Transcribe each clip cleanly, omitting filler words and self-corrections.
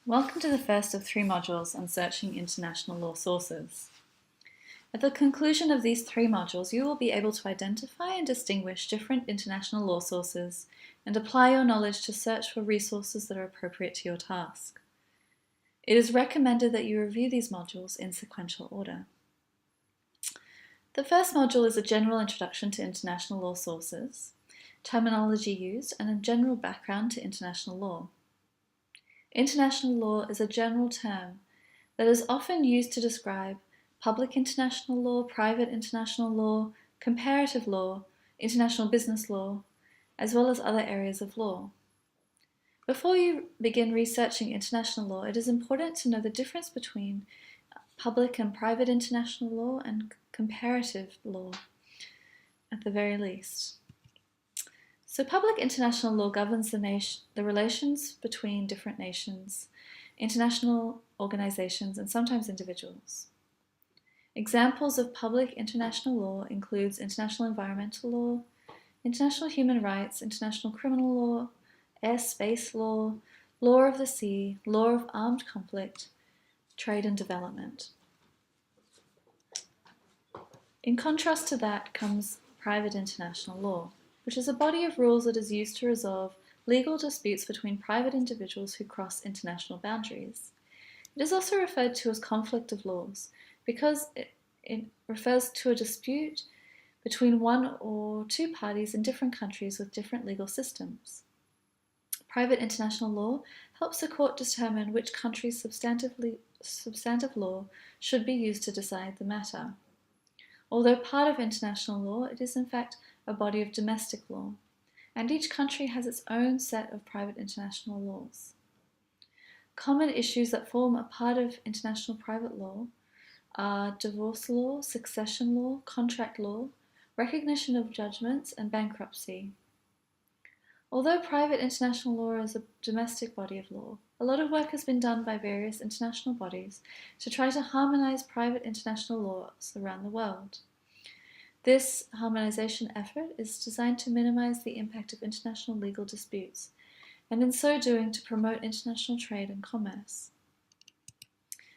Welcome to the first of 3 modules on searching international law sources. At the conclusion of these 3 modules, you will be able to identify and distinguish different international law sources and apply your knowledge to search for resources that are appropriate to your task. It is recommended that you review these modules in sequential order. The first module is a general introduction to international law sources, terminology used, and a general background to international law. International law is a general term that is often used to describe public international law, private international law, comparative law, international business law, as well as other areas of law. Before you begin researching international law, it is important to know the difference between public and private international law and comparative law, at the very least. So public international law governs the relations between different nations, international organizations, and sometimes individuals. Examples of public international law includes international environmental law, international human rights, international criminal law, airspace law, law of the sea, law of armed conflict, trade and development. In contrast to that comes private international law, which is a body of rules that is used to resolve legal disputes between private individuals who cross international boundaries. It is also referred to as conflict of laws because it refers to a dispute between one or two parties in different countries with different legal systems. Private international law helps the court determine which country's substantive law should be used to decide the matter. Although part of international law, it is in fact a body of domestic law, and each country has its own set of private international laws. Common issues that form a part of international private law are divorce law, succession law, contract law, recognition of judgments, and bankruptcy. Although private international law is a domestic body of law, a lot of work has been done by various international bodies to try to harmonize private international laws around the world. This harmonization effort is designed to minimize the impact of international legal disputes, and in so doing to promote international trade and commerce.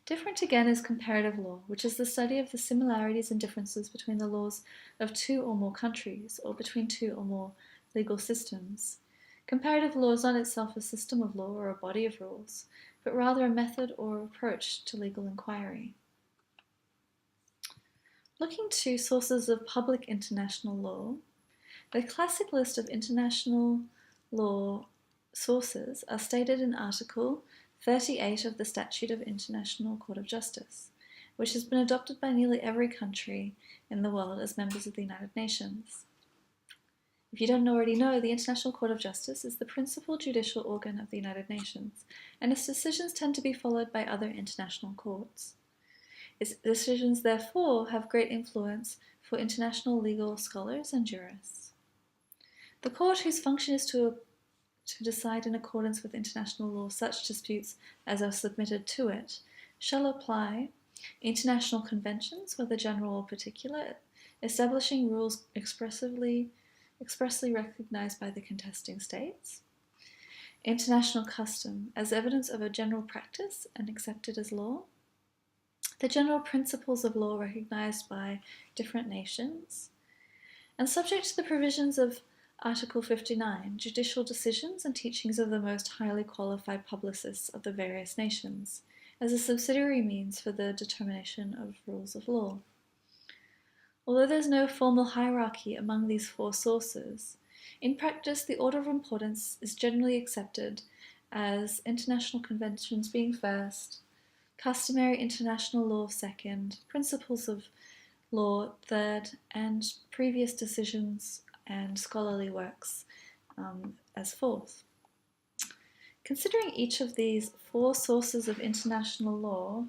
Different again is comparative law, which is the study of the similarities and differences between the laws of 2 or more countries, or between 2 or more legal systems. Comparative law is not itself a system of law or a body of rules, but rather a method or approach to legal inquiry. Looking to sources of public international law, the classic list of international law sources are stated in Article 38 of the Statute of International Court of Justice, which has been adopted by nearly every country in the world as members of the United Nations. If you don't already know, the International Court of Justice is the principal judicial organ of the United Nations, and its decisions tend to be followed by other international courts. Its decisions, therefore, have great influence for international legal scholars and jurists. The court, whose function is to decide in accordance with international law such disputes as are submitted to it, shall apply international conventions, whether general or particular, establishing rules expressly recognized by the contesting states, international custom as evidence of a general practice and accepted as law, the general principles of law recognized by different nations, and subject to the provisions of Article 59, judicial decisions and teachings of the most highly qualified publicists of the various nations, as a subsidiary means for the determination of rules of law. Although there is no formal hierarchy among these 4 sources, in practice the order of importance is generally accepted as international conventions being first, customary international law second, principles of law third, and previous decisions and scholarly works as fourth. Considering each of these 4 sources of international law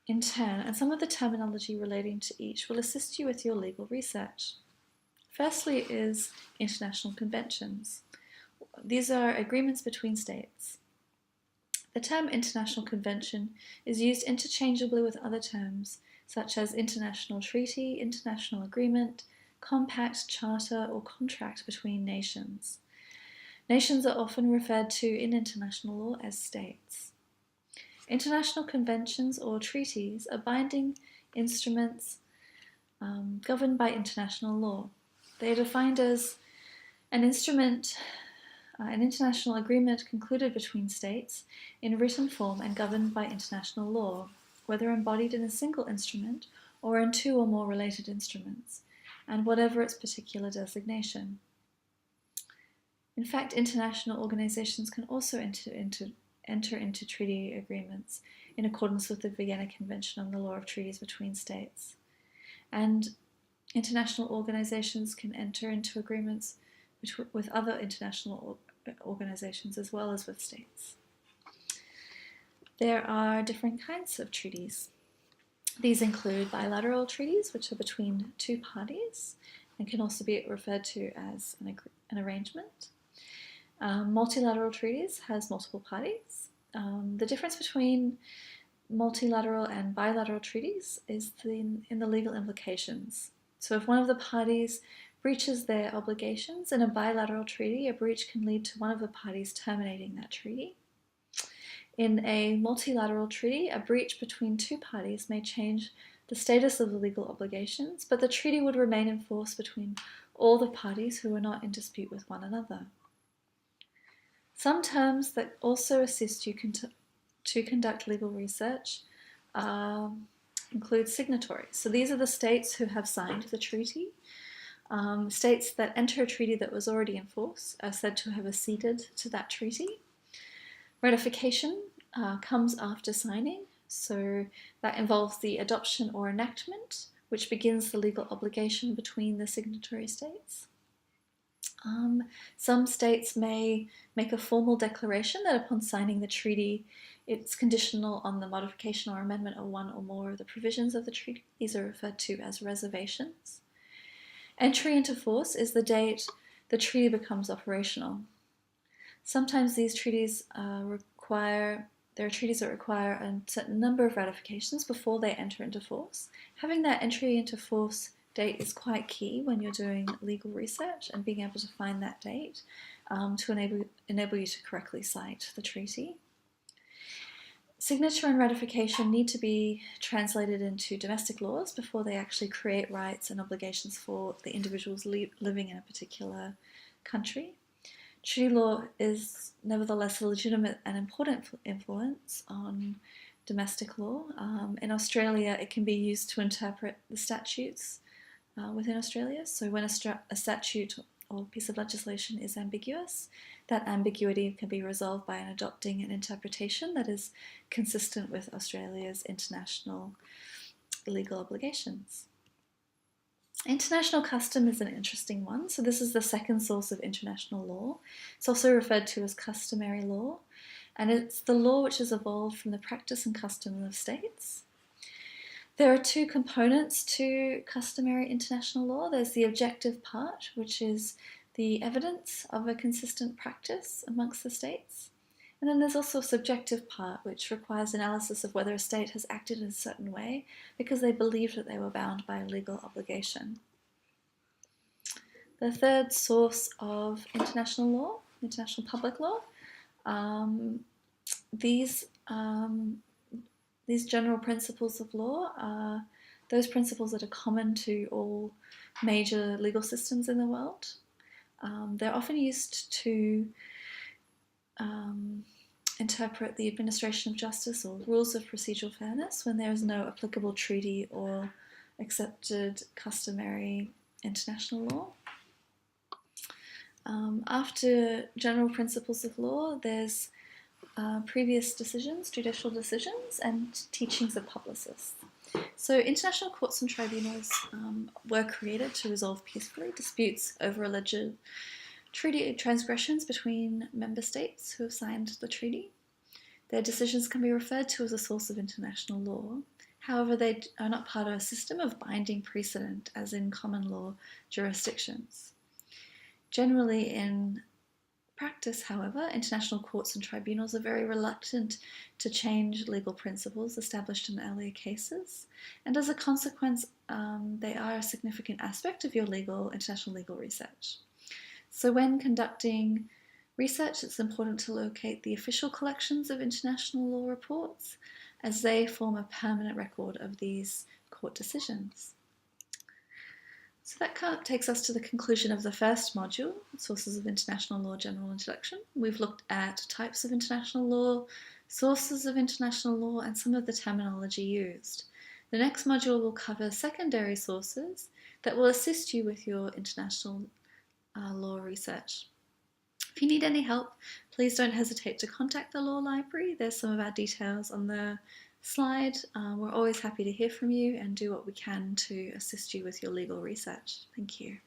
in turn, and some of the terminology relating to each will assist you with your legal research. Firstly is international conventions. These are agreements between states. The term international convention is used interchangeably with other terms such as international treaty, international agreement, compact, charter, or contract between nations. Nations are often referred to in international law as states. International conventions or treaties are binding instruments governed by international law. They are defined as an instrument, an international agreement concluded between states in written form and governed by international law, whether embodied in a single instrument or in two or more related instruments, and whatever its particular designation. In fact, international organizations can also enter into treaty agreements in accordance with the Vienna Convention on the Law of Treaties between States. And international organizations can enter into agreements with other international organizations as well as with states. There are different kinds of treaties. These include bilateral treaties, which are between two parties and can also be referred to as an arrangement. Multilateral treaties has multiple parties. The difference between multilateral and bilateral treaties is in the legal implications. So if one of the parties breaches their obligations in a bilateral treaty, a breach can lead to one of the parties terminating that treaty. In a multilateral treaty, a breach between two parties may change the status of the legal obligations, but the treaty would remain in force between all the parties who are not in dispute with one another. Some terms that also assist you to conduct legal research include signatories. So these are the states who have signed the treaty. States that enter a treaty that was already in force are said to have acceded to that treaty. Ratification comes after signing, so that involves the adoption or enactment, which begins the legal obligation between the signatory states. Some states may make a formal declaration that upon signing the treaty, it's conditional on the modification or amendment of one or more of the provisions of the treaty. These are referred to as reservations. Entry into force is the date the treaty becomes operational. Sometimes these treaties require a certain number of ratifications before they enter into force. Having that entry into force date is quite key when you're doing legal research, and being able to find that date to enable you to correctly cite the treaty. Signature and ratification need to be translated into domestic laws before they actually create rights and obligations for the individuals living in a particular country. Treaty law is nevertheless a legitimate and important influence on domestic law. In Australia, it can be used to interpret the statutes within Australia. So when a statute or piece of legislation is ambiguous, that ambiguity can be resolved by adopting an interpretation that is consistent with Australia's international legal obligations. International custom is an interesting one. So this is the second source of international law. It's also referred to as customary law, and it's the law which has evolved from the practice and custom of states. There are two components to customary international law. There's the objective part, which is the evidence of a consistent practice amongst the states. And then there's also a subjective part, which requires analysis of whether a state has acted in a certain way because they believed that they were bound by a legal obligation. The third source of international law, international public law, these general principles of law are those principles that are common to all major legal systems in the world. They're often used to interpret the administration of justice or rules of procedural fairness when there is no applicable treaty or accepted customary international law. After general principles of law, there's previous decisions, judicial decisions, and teachings of publicists. So international courts and tribunals were created to resolve peacefully disputes over alleged treaty transgressions between member states who have signed the treaty. Their decisions can be referred to as a source of international law. However, they are not part of a system of binding precedent as in common law jurisdictions. Generally, in practice, however, international courts and tribunals are very reluctant to change legal principles established in earlier cases, and as a consequence, they are a significant aspect of your international legal research. So when conducting Research, it's important to locate the official collections of international law reports, as they form a permanent record of these court decisions. So that takes us to the conclusion of the first module, Sources of International Law General Introduction. We've looked at types of international law, sources of international law, and some of the terminology used. The next module will cover secondary sources that will assist you with your international law research. If you need any help, please don't hesitate to contact the Law Library. There's some of our details on the slide. We're always happy to hear from you and do what we can to assist you with your legal research. Thank you.